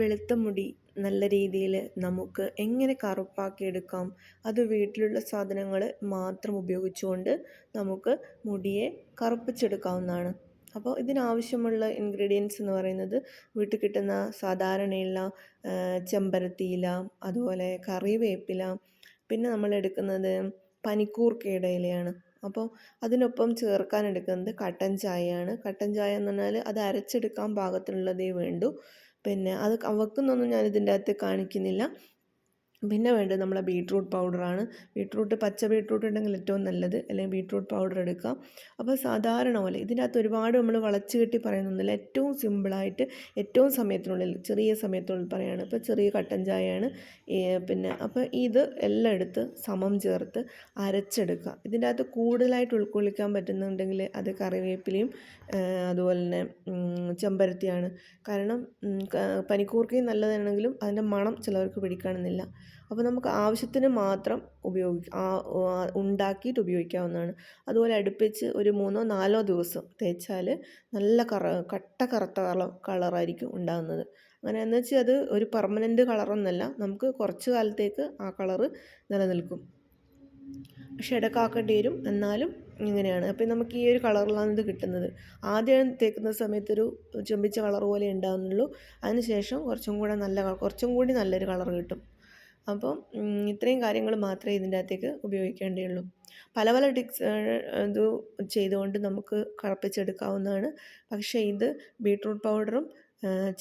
വെളുത്ത മുടി നല്ല രീതിയിൽ നമുക്ക് എങ്ങനെ കറുപ്പാക്കിയെടുക്കാം? അത് വീട്ടിലുള്ള സാധനങ്ങൾ മാത്രം ഉപയോഗിച്ചുകൊണ്ട് നമുക്ക് മുടിയെ കറുപ്പിച്ചെടുക്കാവുന്നതാണ്. അപ്പോൾ ഇതിനാവശ്യമുള്ള ഇൻഗ്രീഡിയൻസ് എന്ന് പറയുന്നത് വീട്ടിൽ കിട്ടുന്ന സാധാരണയുള്ള ചെമ്പരത്തിയില, അതുപോലെ കറിവേപ്പില, പിന്നെ നമ്മൾ എടുക്കുന്നത് പനിക്കൂർക്കയുടെ ഇലയാണ്. അപ്പോൾ അതിനൊപ്പം ചേർക്കാൻ എടുക്കുന്നത് കട്ടൻ ചായയാണ്. കട്ടൻ ചായ എന്ന് പറഞ്ഞാൽ അത് അരച്ചെടുക്കാൻ പാകത്തിനുള്ളതേ വേണ്ടൂ. പിന്നെ അത് വെക്കുന്നൊന്നും ഞാൻ ഇതിൻ്റെ അകത്ത് കാണിക്കുന്നില്ല. പിന്നെ വേണ്ടത് നമ്മളെ ബീട്രൂട്ട് പൗഡറാണ്. പച്ച ബീട്രൂട്ട് ഉണ്ടെങ്കിൽ ഏറ്റവും നല്ലത്, അല്ലെങ്കിൽ ബീട്രൂട്ട് പൗഡർ എടുക്കാം. അപ്പോൾ സാധാരണ പോലെ ഇതിനകത്ത് ഒരുപാട് നമ്മൾ വളച്ച് കെട്ടി പറയുന്നൊന്നുമില്ല. ഏറ്റവും സിമ്പിളായിട്ട് ഏറ്റവും സമയത്തിനുള്ളിൽ ചെറിയ സമയത്തിനുള്ളിൽ പറയുകയാണ്. ഇപ്പോൾ ചെറിയ കട്ടൻ ചായയാണ്. പിന്നെ അപ്പോൾ ഇത് എല്ലാം എടുത്ത് സമം ചേർത്ത് അരച്ചെടുക്കുക. ഇതിൻ്റെ അകത്ത് കൂടുതലായിട്ട് ഉൾക്കൊള്ളിക്കാൻ പറ്റുന്നുണ്ടെങ്കിൽ അത് കറിവേപ്പിലയും അതുപോലെ തന്നെ ചെമ്പരത്തിയാണ്. കാരണം പനിക്കൂർക്കയും നല്ലതാണെങ്കിലും അതിൻ്റെ മണം ചിലവർക്ക് പിടിക്കണമെന്നില്ല. അപ്പോൾ നമുക്ക് ആവശ്യത്തിന് മാത്രം ഉണ്ടാക്കിയിട്ട് ഉപയോഗിക്കാവുന്നതാണ്. അതുപോലെ അടുപ്പിച്ച് ഒരു 3-4 ദിവസം തേച്ചാൽ നല്ല കറുത്ത കളറായിരിക്കും ഉണ്ടാകുന്നത്. അങ്ങനെ എന്ന് വെച്ചാൽ അത് ഒരു പെർമനൻറ്റ് കളറൊന്നുമല്ല, നമുക്ക് കുറച്ച് കാലത്തേക്ക് ആ കളറ് നിലനിൽക്കും. പക്ഷെ ഇടക്കാക്കേണ്ടി വരും, എന്നാലും ഇങ്ങനെയാണ്. അപ്പം നമുക്ക് ഈ ഒരു കളറിലാണ് ഇത് കിട്ടുന്നത്. ആദ്യം തേക്കുന്ന സമയത്തൊരു ചെമ്പിച്ച കളർ പോലെ ഉണ്ടാകുന്നുള്ളൂ. അതിന് ശേഷം കുറച്ചും കൂടി നല്ലൊരു കളർ കിട്ടും. അപ്പം ഇത്രയും കാര്യങ്ങൾ മാത്രമേ ഇതിൻ്റെ അകത്തേക്ക് ഉപയോഗിക്കേണ്ടിയുള്ളൂ. പല പല ടിക്സ് ഇത് ചെയ്തുകൊണ്ട് നമുക്ക് കറുപ്പിച്ചെടുക്കാവുന്നതാണ്. പക്ഷേ ഇത് ബീട്രൂട്ട് പൗഡറും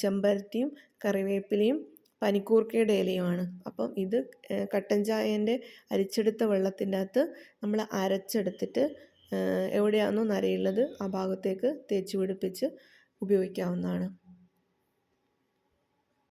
ചെമ്പരത്തിയും കറിവേപ്പിലയും പനിക്കൂർക്കയുടെ ഇലയുമാണ്. അപ്പം ഇത് കട്ടൻ ചായേൻ്റെ അരിച്ചെടുത്ത വെള്ളത്തിൻ്റെ അകത്ത് നമ്മൾ അരച്ചെടുത്തിട്ട് എവിടെയാണോ നരയുള്ളത് ആ ഭാഗത്തേക്ക് തേച്ച് പിടിപ്പിച്ച് ഉപയോഗിക്കാവുന്നതാണ്.